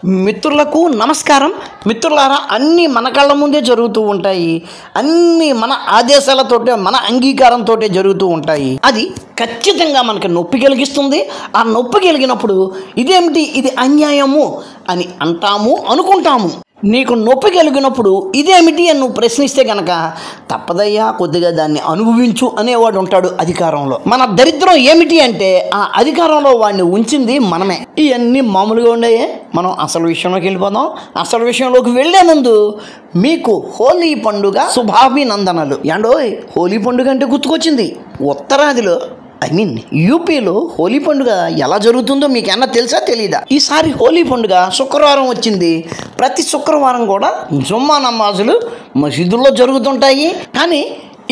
మిత్రులకు నమస్కారం. మిత్రులారా, అన్నీ మన కళ్ళ ముందే జరుగుతూ ఉంటాయి. అన్నీ మన ఆదేశాలతోటే, మన అంగీకారంతోటే జరుగుతూ ఉంటాయి. అది ఖచ్చితంగా మనకి నొప్పి కలిగిస్తుంది. ఆ నొప్పి కలిగినప్పుడు ఇదేమిటి, ఇది అన్యాయము అని అంటాము, అనుకుంటాము. నీకు నొప్పి కలిగినప్పుడు ఇదేమిటి అని నువ్వు ప్రశ్నిస్తే కనుక తప్పదయ్యా, కొద్దిగా దాన్ని అనుభవించు అనేవాడు ఉంటాడు అధికారంలో. మన దరిద్రం ఏమిటి అంటే ఆ అధికారంలో వాడిని ఉంచింది మనమే. ఇవన్నీ మామూలుగా ఉండేయే. మనం అసలు విషయంలోకి వెళ్ళిపోదాం. అసలు విషయంలోకి వెళ్లే ముందు మీకు హోలీ పండుగ శుభాభినందనలు. ఏండోయ్, హోలీ పండుగ అంటే గుర్తుకొచ్చింది. ఉత్తరాదిలో యూపీలో హోలీ పండుగ ఎలా జరుగుతుందో మీకన్నా తెలుసా, తెలీదా? ఈసారి హోలీ పండుగ శుక్రవారం వచ్చింది. ప్రతి శుక్రవారం కూడా జుమ్మా నమాజులు మసీదుల్లో జరుగుతుంటాయి. కానీ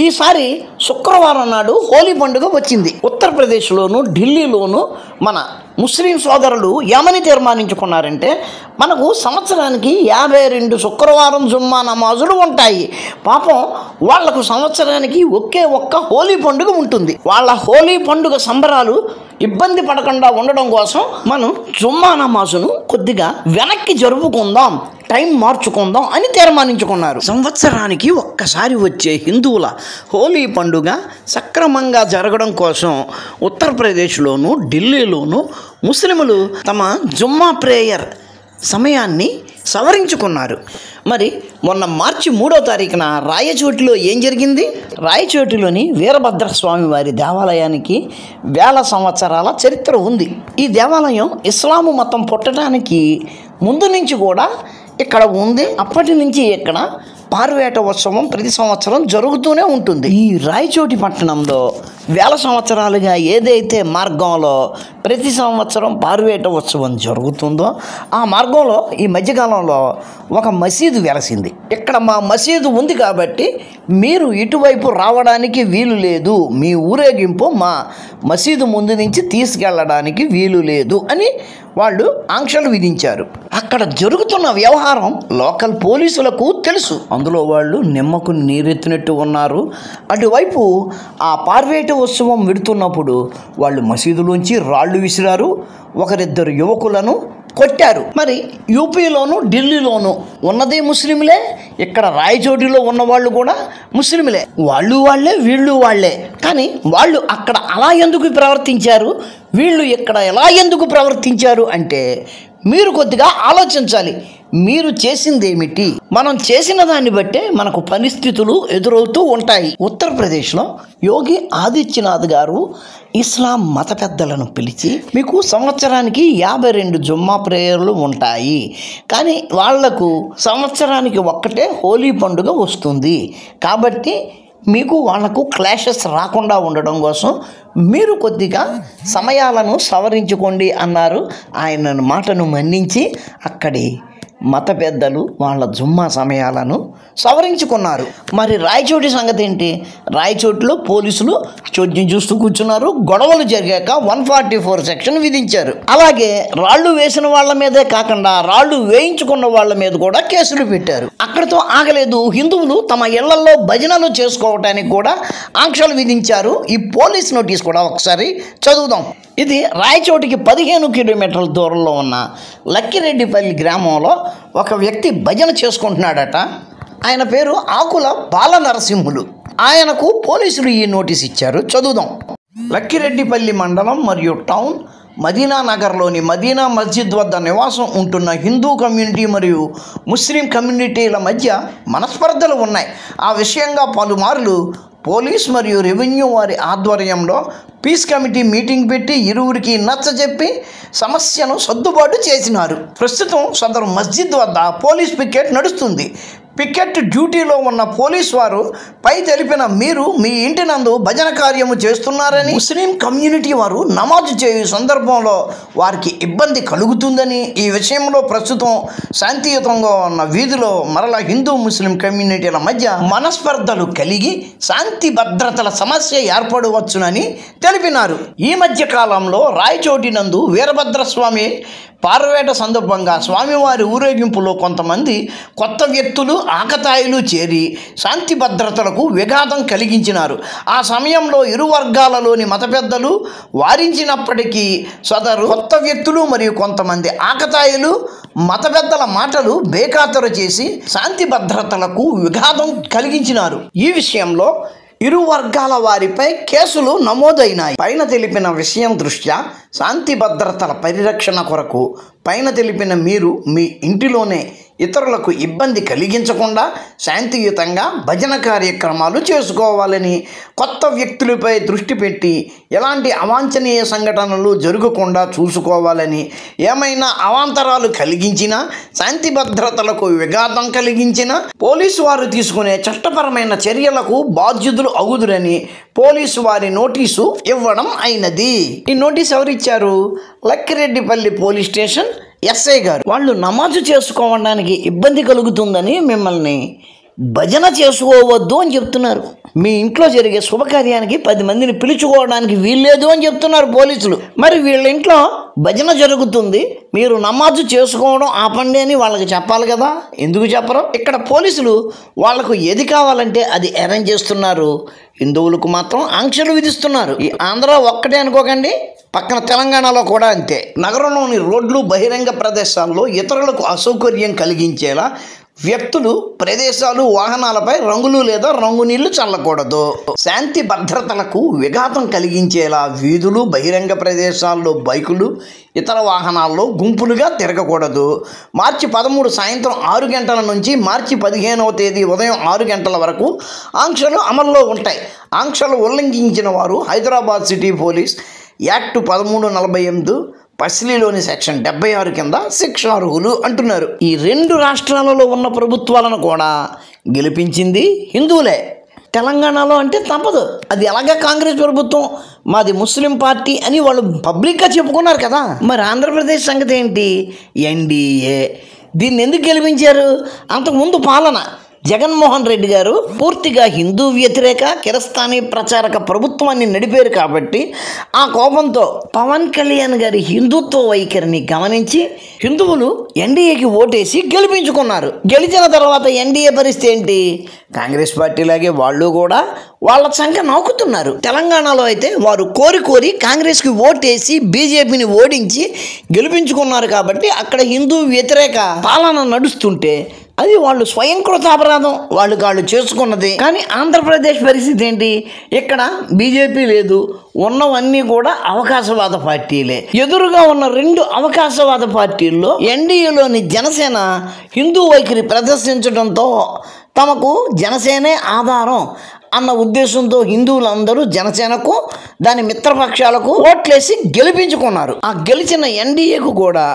ఈసారి శుక్రవారం నాడు హోలీ పండుగ వచ్చింది. ఉత్తరప్రదేశ్లోను, ఢిల్లీలోను మన ముస్లిం సోదరులు ఏమని తీర్మానించుకున్నారంటే, మనకు సంవత్సరానికి 52 శుక్రవారం జుమ్మా నమాజులు ఉంటాయి. పాపం వాళ్లకు సంవత్సరానికి ఒకే ఒక్క హోలీ పండుగ ఉంటుంది. వాళ్ళ హోలీ పండుగ సంబరాలు ఇబ్బంది పడకుండా ఉండడం కోసం మనం జుమ్మా నమాజును కొద్దిగా వెనక్కి జరుపుకుందాం, టైం మార్చుకుందాం అని తీర్మానించుకున్నారు. సంవత్సరానికి ఒక్కసారి వచ్చే హిందువుల హోలీ పండుగ సక్రమంగా జరగడం కోసం ఉత్తరప్రదేశ్లోను, ఢిల్లీలోను ముస్లిములు తమ జుమ్మా ప్రేయర్ సమయాన్ని సవరించుకున్నారు. మరి మొన్న మార్చి 3వ తారీఖున రాయచోటిలో ఏం జరిగింది? రాయచోటిలోని వీరభద్రస్వామి వారి దేవాలయానికి వేల సంవత్సరాల చరిత్ర ఉంది. ఈ దేవాలయం ఇస్లాము మతం పుట్టడానికి ముందు నుంచి కూడా ఇక్కడ ఉంది. అప్పటి నుంచి ఇక్కడ పార్వేట ఉత్సవం ప్రతి సంవత్సరం జరుగుతూనే ఉంటుంది. ఈ రాయచోటి పట్టణంలో వేల సంవత్సరాలుగా ఏదైతే మార్గంలో ప్రతి సంవత్సరం పార్వేట ఉత్సవం జరుగుతుందో ఆ మార్గంలో ఈ మధ్యకాలంలో ఒక మసీదు వెలసింది. ఇక్కడ మా మసీదు ఉంది కాబట్టి మీరు ఇటువైపు రావడానికి వీలు లేదు, మీ ఊరేగింపు మా మసీదు ముందు నుంచి తీసుకెళ్ళడానికి వీలు లేదు అని వాళ్ళు ఆంక్షలు విధించారు. అక్కడ జరుగుతున్న వ్యవహారం లోకల్ పోలీసులకు తెలుసు. అందులో వాళ్ళు నిమ్మకు నీరెత్తినట్టు ఉన్నారు. అటువైపు ఆ పార్వేట ఉత్సవం విడుతున్నప్పుడు వాళ్ళు మసీదులోంచి రాళ్ళు విసిరారు, ఒకరిద్దరు యువకులను కొట్టారు. మరి యూపీలోను, ఢిల్లీలోను ఉన్నదే ముస్లింలే, ఇక్కడ రాయచోటిలో ఉన్నవాళ్ళు కూడా ముస్లింలే. వాళ్ళు వాళ్ళే, వీళ్ళు వాళ్ళే. కానీ వాళ్ళు అక్కడ అలా ఎందుకు ప్రవర్తించారు, వీళ్ళు ఇక్కడ ఎలా ఎందుకు ప్రవర్తించారు అంటే మీరు కొద్దిగా ఆలోచించాలి. మీరు చేసిందేమిటి, మనం చేసిన దాన్ని బట్టే మనకు పరిస్థితులు ఎదురవుతూ ఉంటాయి. ఉత్తరప్రదేశ్లో యోగి ఆదిత్యనాథ్ గారు ఇస్లాం మత పెద్దలను పిలిచి, మీకు సంవత్సరానికి 52 జుమ్మా ప్రేయర్లు ఉంటాయి, కానీ వాళ్లకు సంవత్సరానికి ఒక్కటే హోలీ పండుగ వస్తుంది, కాబట్టి మీకు వాళ్లకు క్లాషెస్ రాకుండా ఉండడం కోసం మీరు కొద్దిగా సమయాలను సవరించుకోండి అన్నారు. ఆయన మాటను మన్నించి అక్కడి మత పెద్దలు వాళ్ళ జుమ్మా సమయాలను సవరించుకున్నారు. మరి రాయచోటి సంగతి ఏంటి? రాయచోటిలో పోలీసులు చోద్యం చూస్తూ కూర్చున్నారు. గొడవలు జరిగాక 144 సెక్షన్ విధించారు. అలాగే రాళ్లు వేసిన వాళ్ళ మీదే కాకుండా రాళ్లు వేయించుకున్న వాళ్ళ మీద కూడా కేసులు పెట్టారు. అక్కడితో ఆగలేదు. హిందువులు తమ ఇళ్లలో భజనలు చేసుకోవటానికి కూడా ఆంక్షలు విధించారు. ఈ పోలీస్ నోటీస్ కూడా ఒకసారి చదువుదాం. ఇది రాయచోటికి 15 కిలోమీటర్ల దూరంలో ఉన్న లక్కిరెడ్డిపల్లి గ్రామంలో ఒక వ్యక్తి భజన చేసుకుంటున్నాడట. ఆయన పేరు ఆకుల బాలనరసింహులు. ఆయనకు పోలీసులు ఈ నోటీస్ ఇచ్చారు. చదువుదాం. లక్కిరెడ్డిపల్లి మండలం మరియు టౌన్ మదీనా నగర్లోని మదీనా మస్జిద్ వద్ద నివాసం ఉంటున్న హిందూ కమ్యూనిటీ మరియు ముస్లిం కమ్యూనిటీల మధ్య మనస్పర్ధలు ఉన్నాయి. ఆ విషయంగా పలుమార్లు పోలీస్ మరియు రెవెన్యూ వారి ఆధ్వర్యంలో పీస్ కమిటీ మీటింగ్ పెట్టి ఇరువురికి నచ్చజెప్పి సమస్యను సర్దుబాటు చేసినారు. ప్రస్తుతం సదరు మస్జిద్ వద్ద పోలీస్ పికెట్ నడుస్తుంది. పికెట్ డ్యూటీలో ఉన్న పోలీస్ వారు పై తెలిపిన మీరు మీ ఇంటి నందు భజన కార్యము చేస్తున్నారని, ముస్లిం కమ్యూనిటీ వారు నమాజు చేయు సందర్భంలో వారికి ఇబ్బంది కలుగుతుందని, ఈ విషయంలో ప్రస్తుతం శాంతియుతంగా ఉన్న వీధిలో మరల హిందూ ముస్లిం కమ్యూనిటీల మధ్య మనస్పర్ధలు కలిగి శాంతి భద్రతల సమస్య ఏర్పడవచ్చునని తెలిపినారు. ఈ మధ్య కాలంలో రాయచోటి నందు వీరభద్రస్వామి పార్వేట సందర్భంగా స్వామివారి ఊరేగింపులో కొంతమంది కొత్త వ్యక్తులు ఆకతాయిలు చేరి శాంతి భద్రతలకు విఘాతం కలిగించినారు. ఆ సమయంలో ఇరు వర్గాలలోని మత పెద్దలు వారించినప్పటికీ సదరు కొత్త వ్యక్తులు మరియు కొంతమంది ఆకతాయిలు మత పెద్దల మాటలు బేఖాతరు చేసి శాంతి భద్రతలకు విఘాతం కలిగించినారు. ఈ విషయంలో ఇరు వర్గాల వారిపై కేసులు నమోదైనాయి. పైన తెలిపిన విషయం దృష్ట్యా శాంతి భద్రతల పరిరక్షణ కొరకు పైన తెలిపిన మీరు మీ ఇంటిలోనే ఇతరులకు ఇబ్బంది కలిగించకుండా శాంతియుతంగా భజన కార్యక్రమాలు చేసుకోవాలని, కొత్త వ్యక్తులపై దృష్టి పెట్టి ఎలాంటి అవాంఛనీయ సంఘటనలు జరగకుండా చూసుకోవాలని, ఏమైనా అవాంతరాలు కలిగించినా, శాంతి భద్రతలకు విఘాతం కలిగించినా పోలీసు వారు తీసుకునే చట్టపరమైన చర్యలకు బాధ్యుతులు అవుదురని పోలీసు వారి నోటీసు ఇవ్వడం అయినది. ఈ నోటీస్ ఎవరిచ్చారు? లక్కిరెడ్డిపల్లి పోలీస్ స్టేషన్ ఎస్ఐ గారు. వాళ్ళు నమాజు చేసుకోవడానికి ఇబ్బంది కలుగుతుందని మిమ్మల్ని భజన చేసుకోవద్దు అని చెప్తున్నారు. మీ ఇంట్లో జరిగే శుభకార్యానికి 10 మందిని పిలుచుకోవడానికి వీల్లేదు అని చెప్తున్నారు పోలీసులు. మరి వీళ్ళ ఇంట్లో భజన జరుగుతుంది, మీరు నమాజు చేసుకోవడం ఆపండి అని వాళ్ళకి చెప్పాలి కదా, ఎందుకు చెప్పరు? ఇక్కడ పోలీసులు వాళ్లకు ఏది కావాలంటే అది అరేంజ్ చేస్తున్నారు. హిందువులకు మాత్రం ఆంక్షలు విధిస్తున్నారు. ఈ ఆంధ్ర ఒక్కటే అనుకోకండి, పక్కన తెలంగాణలో కూడా అంతే. నగరంలోని రోడ్లు, బహిరంగ ప్రదేశాల్లో ఇతరులకు అసౌకర్యం కలిగించేలా వ్యక్తులు, ప్రదేశాలు, వాహనాలపై రంగులు లేదా రంగు నీళ్లు చల్లకూడదు. శాంతి భద్రతలకు విఘాతం కలిగించేలా వీధులు, బహిరంగ ప్రదేశాల్లో బైకులు, ఇతర వాహనాల్లో గుంపులుగా తిరగకూడదు. మార్చి 13 సాయంత్రం 6 గంటల నుంచి మార్చి 15వ తేదీ ఉదయం 6 గంటల వరకు ఆంక్షలు అమల్లో ఉంటాయి. ఆంక్షలు ఉల్లంఘించిన వారు హైదరాబాద్ సిటీ పోలీస్ యాక్ట్ 1348 పసిలిలోని సెక్షన్ 76 కింద శిక్షార్హులు అంటున్నారు. ఈ 2 రాష్ట్రాలలో ఉన్న ప్రభుత్వాలను కూడా గెలిపించింది హిందువులే. తెలంగాణలో అంటే తప్పదు, అది ఎలాగా కాంగ్రెస్ ప్రభుత్వం, మాది ముస్లిం పార్టీ అని వాళ్ళు పబ్లిక్గా చెప్పుకున్నారు కదా. మరి ఆంధ్రప్రదేశ్ సంగతి ఏంటి? ఎన్డీఏ. దీన్ని ఎందుకు గెలిపించారు? అంతకుముందు పాలన జగన్మోహన్ రెడ్డి గారు పూర్తిగా హిందూ వ్యతిరేక కిరస్థానీ ప్రచారక ప్రభుత్వాన్ని నడిపారు కాబట్టి ఆ కోపంతో పవన్ కళ్యాణ్ గారి హిందుత్వ వైఖరిని గమనించి హిందువులు ఎన్డీఏకి ఓటేసి గెలిపించుకున్నారు. గెలిచిన తర్వాత ఎన్డీఏ పరిస్థితి ఏంటి? కాంగ్రెస్ పార్టీలాగే వాళ్ళు కూడా వాళ్ళ సంఖ్య నౌకుతున్నారు. తెలంగాణలో అయితే వారు కోరి కాంగ్రెస్కి ఓటేసి బీజేపీని ఓడించి గెలిపించుకున్నారు కాబట్టి అక్కడ హిందూ వ్యతిరేక పాలన నడుస్తుంటే అది వాళ్ళు స్వయంకృత అపరాధం, వాళ్ళు చేసుకున్నది. కానీ ఆంధ్రప్రదేశ్ పరిస్థితి ఏంటి? ఇక్కడ బీజేపీ లేదు, ఉన్నవన్నీ కూడా అవకాశవాద పార్టీలే. ఎదురుగా ఉన్న 2 అవకాశవాద పార్టీల్లో ఎన్డీఏలోని జనసేన హిందూ వైఖరి ప్రదర్శించడంతో తమకు జనసేనే ఆధారం అన్న ఉద్దేశంతో హిందువులందరూ జనసేనకు, దాని మిత్రపక్షాలకు ఓట్లేసి గెలిపించుకున్నారు. ఆ గెలిచిన ఎన్డీఏకు కూడా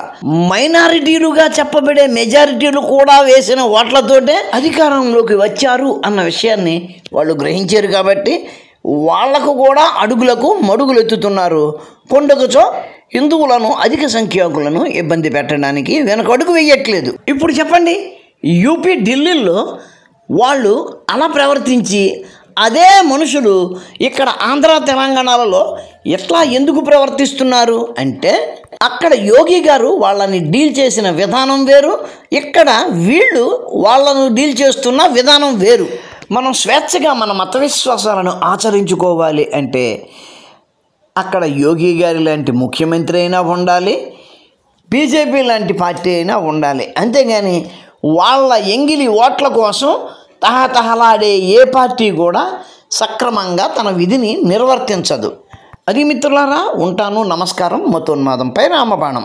మైనారిటీలుగా చెప్పబడే మెజారిటీలు కూడా వేసిన ఓట్లతోటే అధికారంలోకి వచ్చారు అన్న విషయాన్ని వాళ్ళు గ్రహించారు. కాబట్టి వాళ్లకు కూడా అడుగులకు మడుగులు ఎత్తుతున్నారు. కొండకుచో హిందువులను, అధిక సంఖ్యాకులను ఇబ్బంది పెట్టడానికి వెనకడుగు వేయట్లేదు. ఇప్పుడు చెప్పండి, యూపీ, ఢిల్లీలో వాళ్ళు అలా ప్రవర్తించి అదే మనుషులు ఇక్కడ ఆంధ్ర, తెలంగాణలలో ఎందుకు ప్రవర్తిస్తున్నారు అంటే అక్కడ యోగి గారు వాళ్ళని డీల్ చేసిన విధానం వేరు, ఇక్కడ వీళ్ళు వాళ్ళను డీల్ చేస్తున్న విధానం వేరు. మనం స్వేచ్ఛగా మన మత విశ్వాసాలను ఆచరించుకోవాలి అంటే అక్కడ యోగి గారి లాంటి ముఖ్యమంత్రి అయినా ఉండాలి, బీజేపీ లాంటి పార్టీ అయినా ఉండాలి. అంతేగాని వాళ్ళ ఎంగిలి ఓట్ల కోసం తహతహలాడే ఏ పార్టీ కూడా సక్రమంగా తన విధిని నిర్వర్తించదు. అది మిత్రులారా, ఉంటాను. నమస్కారం. మతోన్మాదంపై రామబాణం.